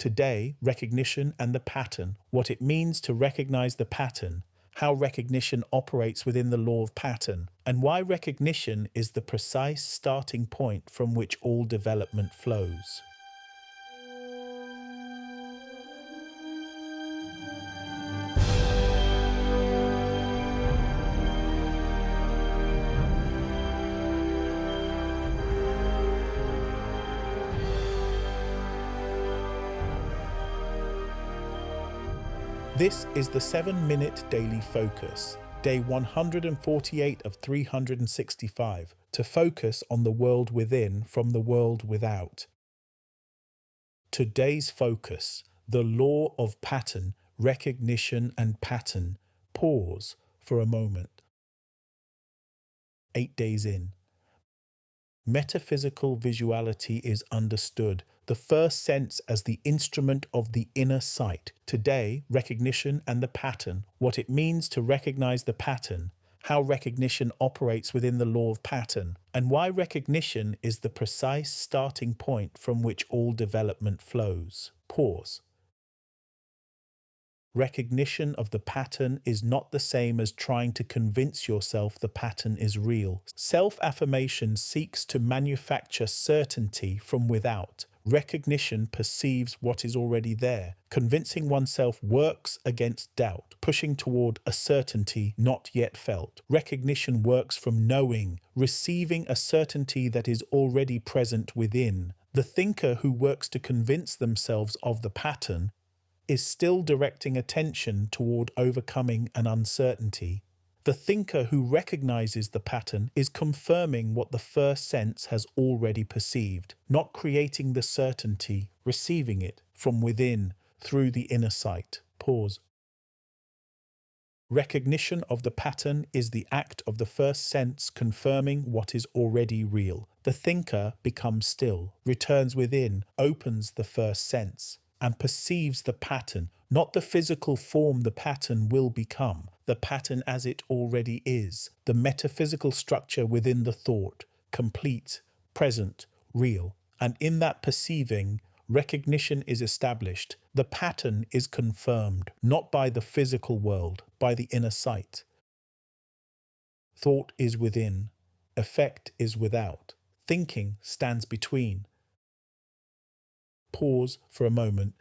Today, recognition and the pattern, what it means to recognize the pattern, how recognition operates within the law of pattern, and why recognition is the precise starting point from which all development flows. This is the 7-minute daily focus, day 148 of 365, to focus on the world within from the world without. Today's focus, the law of pattern, recognition and pattern. Pause for a moment. 8 days in. Metaphysical visuality is understood, the first sense as the instrument of the inner sight. Today, recognition and the pattern, what it means to recognize the pattern, how recognition operates within the law of pattern, and why recognition is the precise starting point from which all development flows. Pause. Recognition of the pattern is not the same as trying to convince yourself the pattern is real. Self-affirmation seeks to manufacture certainty from without. Recognition perceives what is already there. Convincing oneself works against doubt, pushing toward a certainty not yet felt. Recognition works from knowing, receiving a certainty that is already present within. The thinker who works to convince themselves of the pattern is still directing attention toward overcoming an uncertainty. The thinker who recognizes the pattern is confirming what the first sense has already perceived, not creating the certainty, receiving it from within through the inner sight. Pause. Recognition of the pattern is the act of the first sense confirming what is already real. The thinker becomes still, returns within, opens the first sense, and perceives the pattern, not the physical form the pattern will become, the pattern as it already is, the metaphysical structure within the thought, complete, present, real. And in that perceiving, recognition is established. The pattern is confirmed, not by the physical world, by the inner sight. Thought is within, effect is without, thinking stands between. Pause for a moment.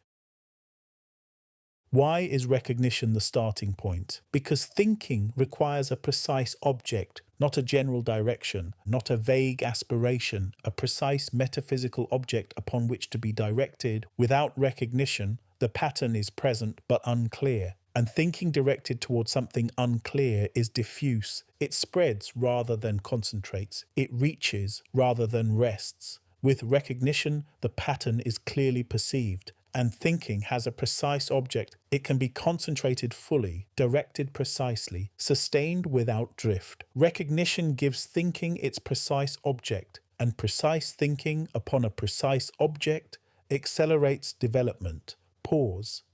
Why is recognition the starting point? Because thinking requires a precise object, not a general direction, not a vague aspiration, a precise metaphysical object upon which to be directed. Without recognition, the pattern is present but unclear. And thinking directed towards something unclear is diffuse. It spreads rather than concentrates. It reaches rather than rests. With recognition, the pattern is clearly perceived, and thinking has a precise object. It can be concentrated fully, directed precisely, sustained without drift. Recognition gives thinking its precise object, and precise thinking upon a precise object accelerates development. Pause.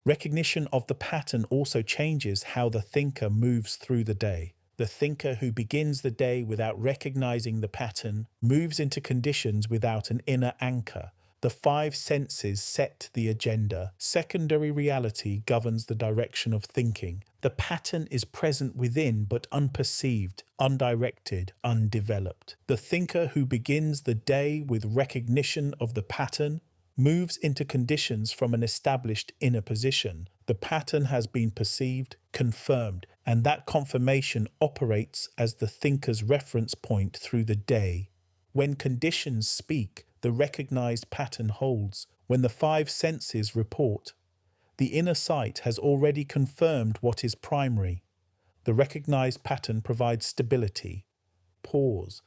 Recognition of the pattern also changes how the thinker moves through the day. The thinker who begins the day without recognizing the pattern moves into conditions without an inner anchor. The 5 senses set the agenda. Secondary reality governs the direction of thinking. The pattern is present within but unperceived, undirected, undeveloped. The thinker who begins the day with recognition of the pattern moves into conditions from an established inner position. The pattern has been perceived, confirmed, and that confirmation operates as the thinker's reference point through the day. When conditions speak, the recognized pattern holds. When the 5 senses report, the inner sight has already confirmed what is primary. The recognized pattern provides stability. Pause.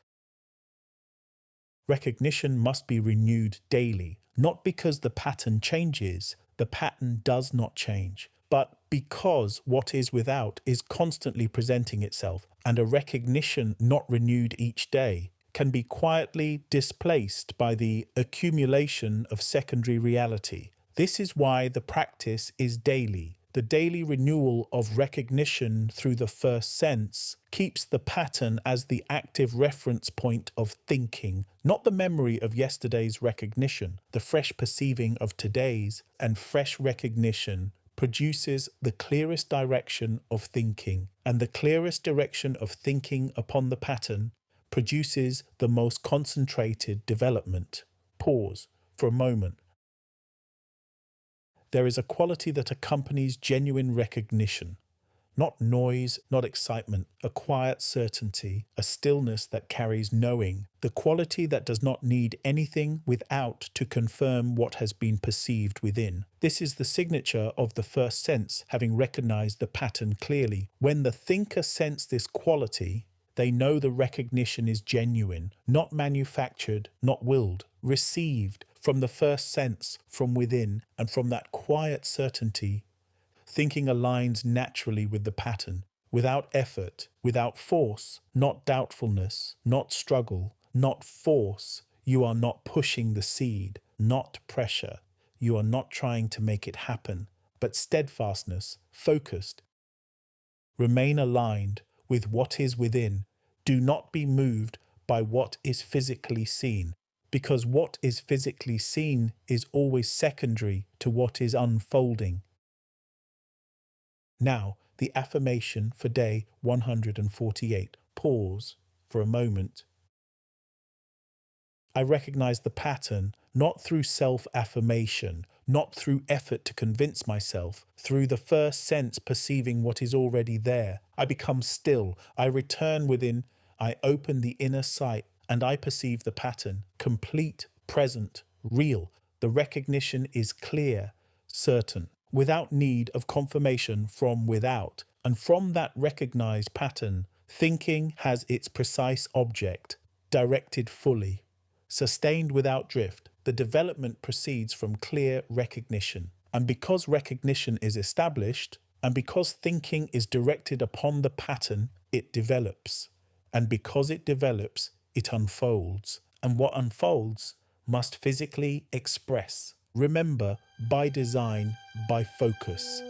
Recognition must be renewed daily, not because the pattern changes, the pattern does not change, but because what is without is constantly presenting itself, and a recognition not renewed each day can be quietly displaced by the accumulation of secondary reality. This is why the practice is daily. The daily renewal of recognition through the first sense keeps the pattern as the active reference point of thinking, not the memory of yesterday's recognition. The fresh perceiving of today's and fresh recognition produces the clearest direction of thinking, and the clearest direction of thinking upon the pattern produces the most concentrated development. Pause for a moment. There is a quality that accompanies genuine recognition. Not noise, not excitement, a quiet certainty, a stillness that carries knowing, the quality that does not need anything without to confirm what has been perceived within. This is the signature of the first sense, having recognized the pattern clearly. When the thinker sense this quality, they know the recognition is genuine, not manufactured, not willed, received from the first sense, from within, and from that quiet certainty. Thinking aligns naturally with the pattern, without effort, without force, not doubtfulness, not struggle, not force. You are not pushing the seed, not pressure. You are not trying to make it happen, but steadfastness, focused. Remain aligned with what is within. Do not be moved by what is physically seen, because what is physically seen is always secondary to what is unfolding. Now, the affirmation for day 148. Pause for a moment. I recognize the pattern not through self-affirmation, not through effort to convince myself, through the first sense perceiving what is already there. I become still. I return within. I open the inner sight and I perceive the pattern, complete, present, real. The recognition is clear, certain, without need of confirmation from without. And from that recognized pattern, thinking has its precise object, directed fully, sustained without drift. The development proceeds from clear recognition. And because recognition is established, and because thinking is directed upon the pattern, it develops. And because it develops, it unfolds. And what unfolds must physically express. Remember, by design, by focus.